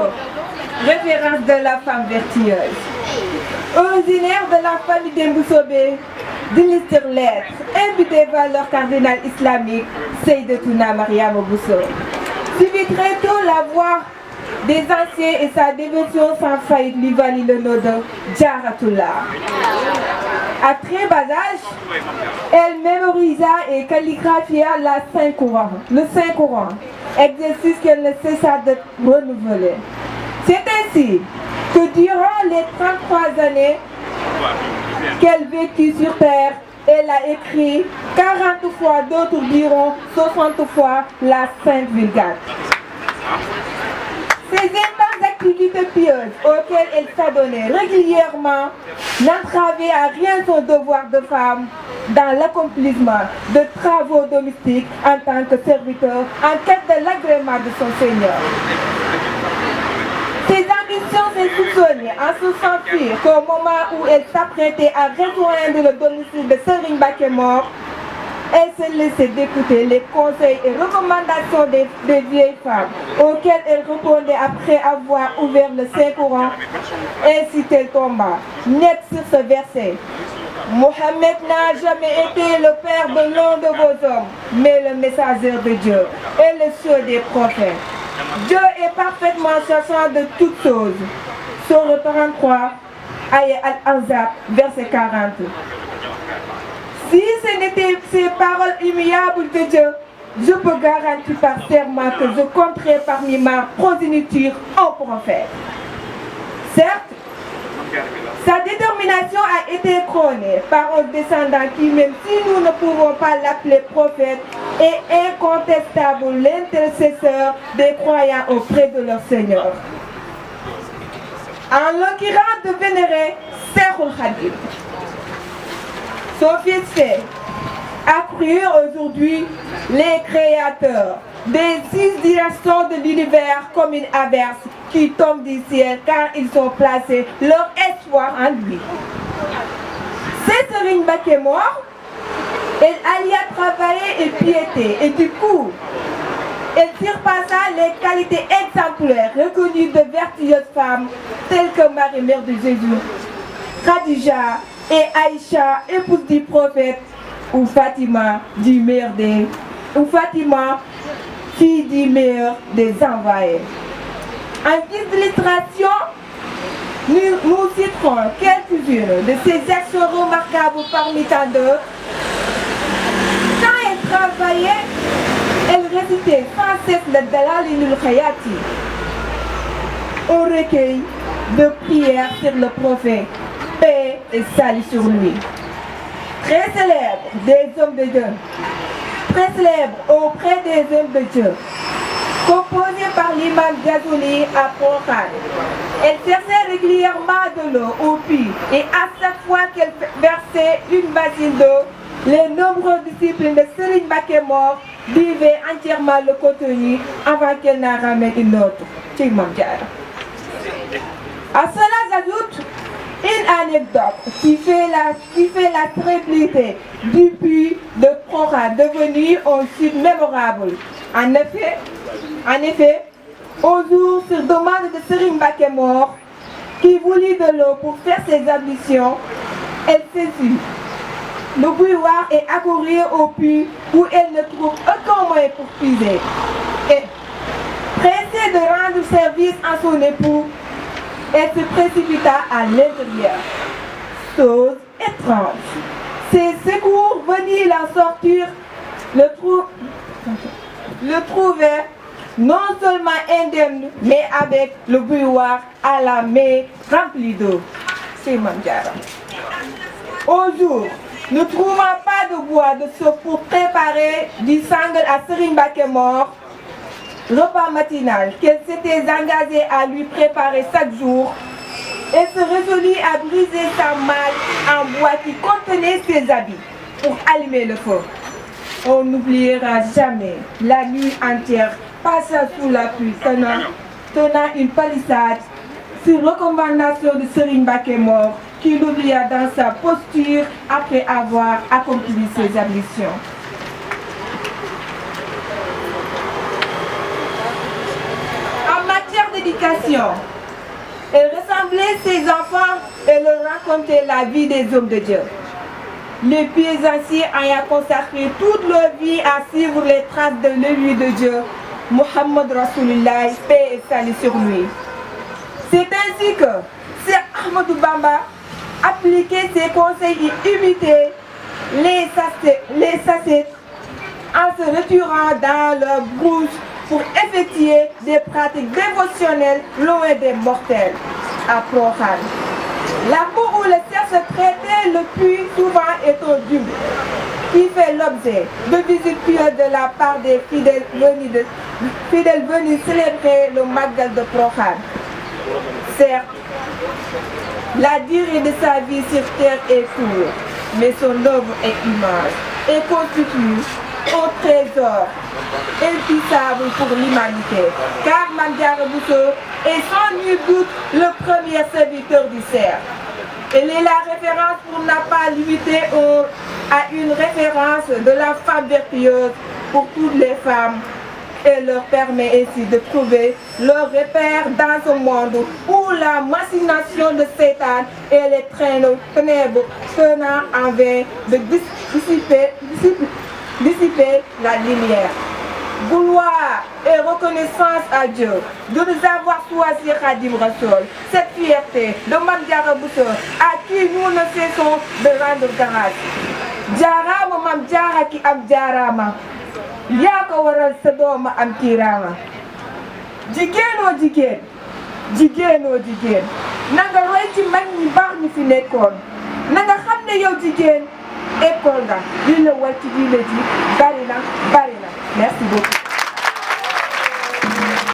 Bousso, référence de la femme vertueuse. Originaire de la famille des Boussobé, d'illustres lettres, imbue des valeurs cardinales islamiques, Seydatuna Mariama Bousso. Suivit très tôt la voie des anciens et sa dévotion sans faillite lui valut le nom de Jaratullah. À très bas âge, elle mémorisa et calligraphia le Saint-Coran, exercice qu'elle ne cessa de renouveler. C'est ainsi que durant les 33 années qu'elle vécut sur terre, elle a écrit 40 fois, d'autres diront 60 fois la Sainte Vulgate. Ces intenses activités pieuses auxquelles elle s'adonnait régulièrement n'entravaient à rien son devoir de femme dans l'accomplissement de travaux domestiques en tant que serviteur en quête de l'agrément de son Seigneur. Ses ambitions s'insoupçonnaient en se sentir qu'au moment où elle s'apprêtait à rejoindre le domicile de Serigne Mbacké mort, elle se laissait d'écouter les conseils et recommandations des vieilles femmes auxquelles elle répondait après avoir ouvert le Saint-Coran. Ainsi elle tomba net sur ce verset. Mohammed n'a jamais été le père de l'un de vos hommes, mais le messager de Dieu et le seul des prophètes. Dieu est parfaitement sachant de toutes choses. Sourate 33, Ayat Al-Ahzab, verset 40. Si ce n'était ces paroles immuables de Dieu, je peux garantir par serment que je compterai parmi ma progéniture un prophète. Certes, sa détermination a été couronnée par un descendant qui, même si nous ne pouvons pas l'appeler prophète, est incontestable l'intercesseur des croyants auprès de leur Seigneur. En l'occurrence de vénérer Cheikhoul Khadim. Son fils fait accruer aujourd'hui les créateurs des 6 directions de l'univers comme une averse qui tombe du ciel car ils ont placé leur espoir en lui. C'est Serigne Mbacké mort, elle allia travail et piété et du coup, elle surpassa les qualités exemplaires reconnues de vertueuses femmes telles que Marie, mère de Jésus, Khadija et Aïcha, épouse du prophète, ou Fatima, fille du meilleur des envoyés. En guise d'illustration, nous citerons quelques-unes de ces actions remarquables parmi tant d'autres. Quand elle travaillait, elle récitait sans cesse le Dalailul Hayati, un recueil de prières sur le prophète, paix et salut sur lui. Très célèbre des hommes de Dieu, très célèbre auprès des hommes de Dieu, composée par l'imam Ghazouali à Porokhane. Elle versait régulièrement de l'eau au puits et à chaque fois qu'elle versait une bassine d'eau, les nombreux disciples de Serigne Mbacké mort buvaient entièrement le contenu avant qu'elle n'en ramène une autre. À cela s'ajoute une anecdote qui fait la célébrité du puits de Porokhane devenu un site mémorable. En effet, un jour, sur demande de Serigne Mbacké mort, qui voulut de l'eau pour faire ses ambitions, elle saisit le bouilloire et accourir au puits où elle ne trouve aucun moyen pour puiser. Et, pressée de rendre service à son époux, elle se précipita à l'intérieur. Chose étrange. Ses secours venus la sortir le trouvaient non seulement indemne, mais avec le bouilloire à la main rempli d'eau. C'est Mamdiara. Au jour, ne trouvant pas de bois de soupe pour préparer du sangle à Serigne Mbacké mort, repas matinal qu'elle s'était engagée à lui préparer chaque jour, elle se résolut à briser sa malle en bois qui contenait ses habits pour allumer le feu. On n'oubliera jamais la nuit entière passée sous la pluie tenant une palissade sur recommandation de Serigne Mbacké mort qui l'oublia dans sa posture après avoir accompli ses ablutions. En matière d'éducation, mission. Elle rassemblait ses enfants et leur racontait la vie des hommes de Dieu. Les pieds anciens ayant consacré toute leur vie à suivre les traces de l'élu de Dieu, Muhammad Rasulullah, paix et salut sur lui. C'est ainsi que Cheikh Ahmadou Bamba appliquait ses conseils et imitait les saccades en se retirant dans leur brousse pour effectuer des pratiques dévotionnelles loin des mortels à Prohan. La cour où le cerf se traitait le plus souvent est au Dube, qui fait l'objet de visites pieuses de la part des fidèles venus célébrer le Magal de Prohan. Certes, la durée de sa vie sur terre est courte, mais son œuvre est immense et constitue un trésor infiissable pour l'humanité, car Mame Diarra Bousso est sans nul doute le premier serviteur du cerf. Elle est la référence pour n'a pas limité à une référence de la femme vertueuse pour toutes les femmes et leur permet ainsi de trouver leur repère dans ce monde où la machination de Satan et les ténèbres tenant en vain de dissiper la lumière. Gloire et reconnaissance à Dieu de nous avoir choisi Khadim Rassoul, cette fierté de Mame Diarra Bousso à qui nous ne cessons de rendre grâce. Jaarama Mame Diarra ki am jaarama yaa ko waral sa doom am kiiraama. Jigéenoo jigéen jigéenoo jigéen na nga roy ci mag ñi baax ñi fi nekkoon na nga xam ne yow jigéen école nga li la war ci diine ji bari na merci beaucoup.